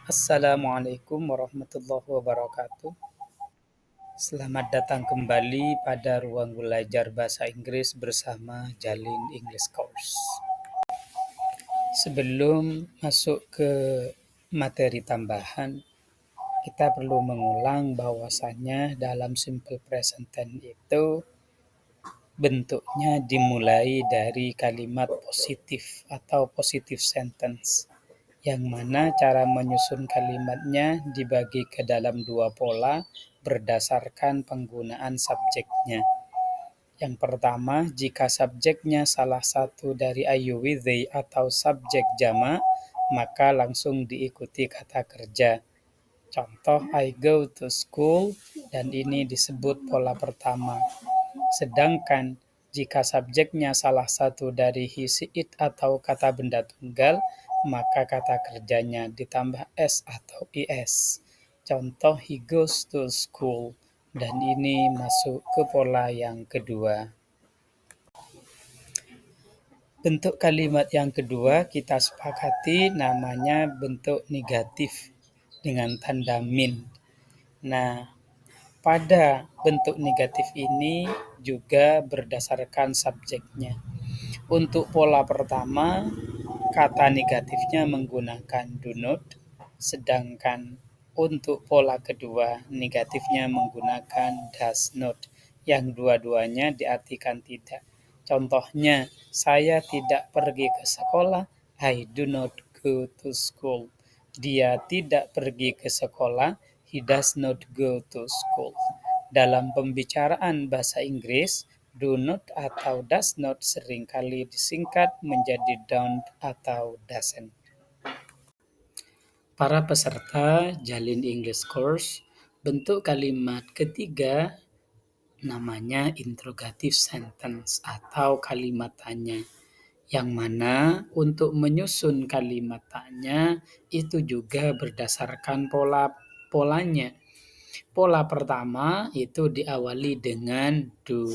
Assalamualaikum warahmatullahi wabarakatuh. Selamat datang kembali pada ruang belajar bahasa Inggris bersama Jalin English Course. Sebelum masuk ke materi tambahan, kita perlu mengulang bahwasannya dalam simple present tense itu bentuknya dimulai dari kalimat positif atau positive sentence, yang mana cara menyusun kalimatnya dibagi ke dalam dua pola berdasarkan penggunaan subjeknya. Yang pertama, jika subjeknya salah satu dari I, you, we, they atau subjek jamak, maka langsung diikuti kata kerja. Contoh, I go to school, dan ini disebut pola pertama. Sedangkan jika subjeknya salah satu dari he, she, it atau kata benda tunggal, maka kata kerjanya ditambah s atau is. Contoh, he goes to school, dan ini masuk ke pola yang kedua. Bentuk kalimat yang kedua kita sepakati namanya bentuk negatif dengan tanda min. Nah, pada bentuk negatif ini juga berdasarkan subjeknya. Untuk pola pertama, kata negatifnya menggunakan do not, sedangkan untuk pola kedua, negatifnya menggunakan does not, yang dua-duanya diartikan tidak. Contohnya, saya tidak pergi ke sekolah, I do not go to school. Dia tidak pergi ke sekolah, he does not go to school. Dalam pembicaraan bahasa Inggris, do not atau does not seringkali disingkat menjadi don't atau doesn't. Para peserta Jalin English Course, bentuk kalimat ketiga namanya interrogative sentence atau kalimat tanya, yang mana untuk menyusun kalimat tanya itu juga berdasarkan polanya. Pola pertama itu diawali dengan do.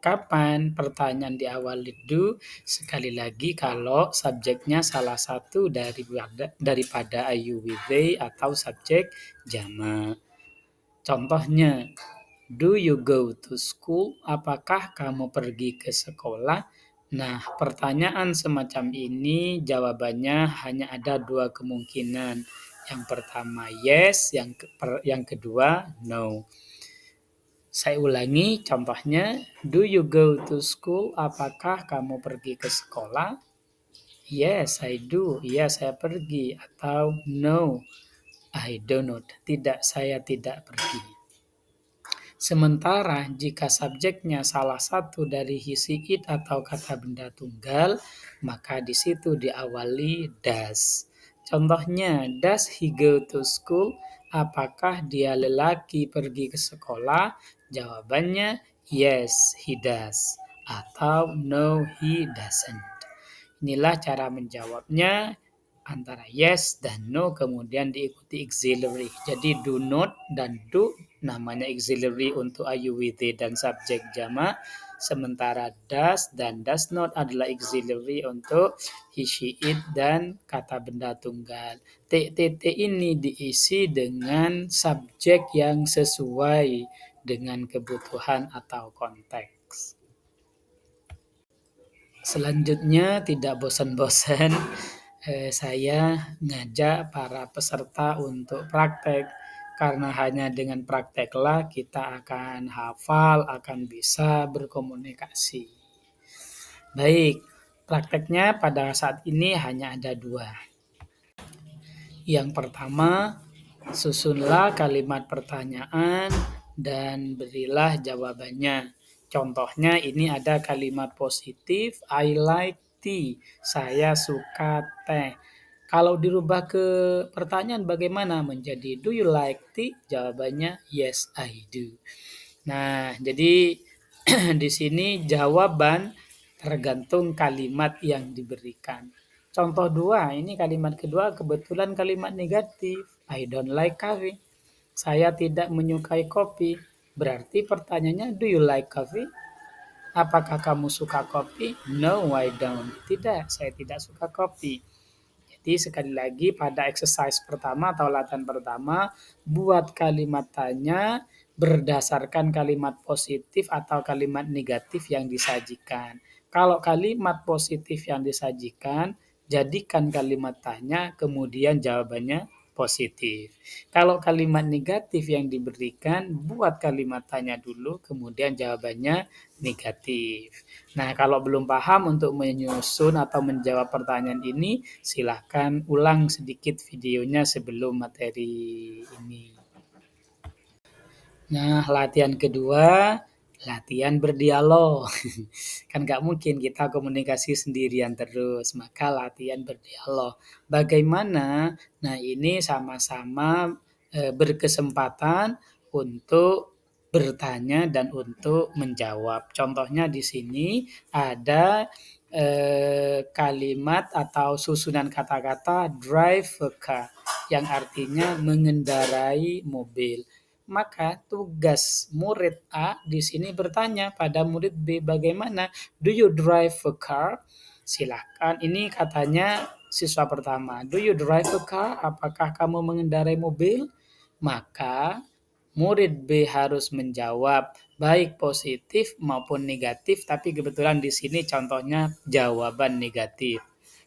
Kapan pertanyaan diawali do? Sekali lagi kalau subjeknya salah satu daripada I, you, we, they atau subjek jamak. Contohnya, do you go to school? Apakah kamu pergi ke sekolah? Nah, pertanyaan semacam ini jawabannya hanya ada dua kemungkinan. Yang pertama yes, yang kedua no. Saya ulangi contohnya, do you go to school? Apakah kamu pergi ke sekolah? Yes, I do. Iya, saya pergi. Atau no, I do not. Tidak, saya tidak pergi. Sementara jika subjeknya salah satu dari he, she, it atau kata benda tunggal, maka di situ diawali does. Contohnya, does he go to school? Apakah dia lelaki pergi ke sekolah? Jawabannya yes, he does. Atau no, he doesn't. Inilah cara menjawabnya antara yes dan no, kemudian diikuti auxiliary. Jadi do not dan do namanya auxiliary untuk I, you, we, they dan subjek jamak. Sementara does dan does not adalah auxiliary untuk he, she, it dan kata benda tunggal. TTT ini diisi dengan subjek yang sesuai dengan kebutuhan atau konteks. Selanjutnya, tidak bosan-bosan, saya ngajak para peserta untuk praktek. Karena hanya dengan prakteklah kita akan hafal, akan bisa berkomunikasi. Baik, prakteknya pada saat ini hanya ada dua. Yang pertama, susunlah kalimat pertanyaan dan berilah jawabannya. Contohnya ini ada kalimat positif, I like tea. Saya suka teh. Kalau dirubah ke pertanyaan bagaimana menjadi do you like tea? Jawabannya yes, I do. Nah, jadi di sini jawaban tergantung kalimat yang diberikan. Contoh dua, ini kalimat kedua kebetulan kalimat negatif. I don't like coffee. Saya tidak menyukai kopi. Berarti pertanyaannya, do you like coffee? Apakah kamu suka kopi? No, I don't. Tidak, saya tidak suka kopi. Berarti sekali lagi pada exercise pertama atau latihan pertama, buat kalimat tanya berdasarkan kalimat positif atau kalimat negatif yang disajikan. Kalau kalimat positif yang disajikan, jadikan kalimat tanya, kemudian jawabannya positif. Kalau kalimat negatif yang diberikan, buat kalimat tanya dulu, kemudian jawabannya negatif. Nah, kalau belum paham untuk menyusun atau menjawab pertanyaan ini, silahkan ulang sedikit videonya sebelum materi ini. Nah, latihan kedua, latihan berdialog. Kan nggak mungkin kita komunikasi sendirian terus, maka latihan berdialog. Bagaimana? Nah, ini sama-sama berkesempatan untuk bertanya dan untuk menjawab. Contohnya di sini ada kalimat atau susunan kata-kata drive a car yang artinya mengendarai mobil. Maka tugas murid A di sini bertanya pada murid B, bagaimana? Do you drive a car? Silakan. Ini katanya siswa pertama. Do you drive a car? Apakah kamu mengendarai mobil? Maka murid B harus menjawab baik positif maupun negatif, tapi kebetulan di sini contohnya jawaban negatif.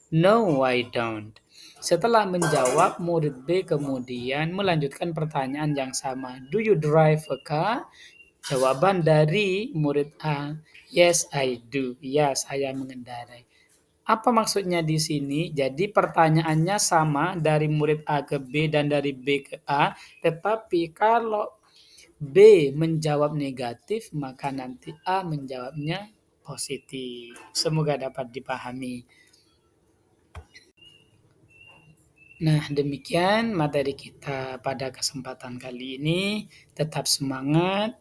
No, I don't. Setelah menjawab, murid B kemudian melanjutkan pertanyaan yang sama. Do you drive a car? Jawaban dari murid A, yes I do. Ya, saya mengendarai. Apa maksudnya di sini? Jadi pertanyaannya sama dari murid A ke B dan dari B ke A, tetapi kalau B menjawab negatif, maka nanti A menjawabnya positif. Semoga dapat dipahami. Nah, demikian materi kita pada kesempatan kali ini. Tetap semangat,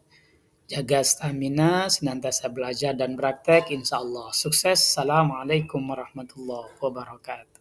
jaga stamina, senantiasa belajar dan praktek, insya Allah. Sukses. Assalamualaikum warahmatullahi wabarakatuh.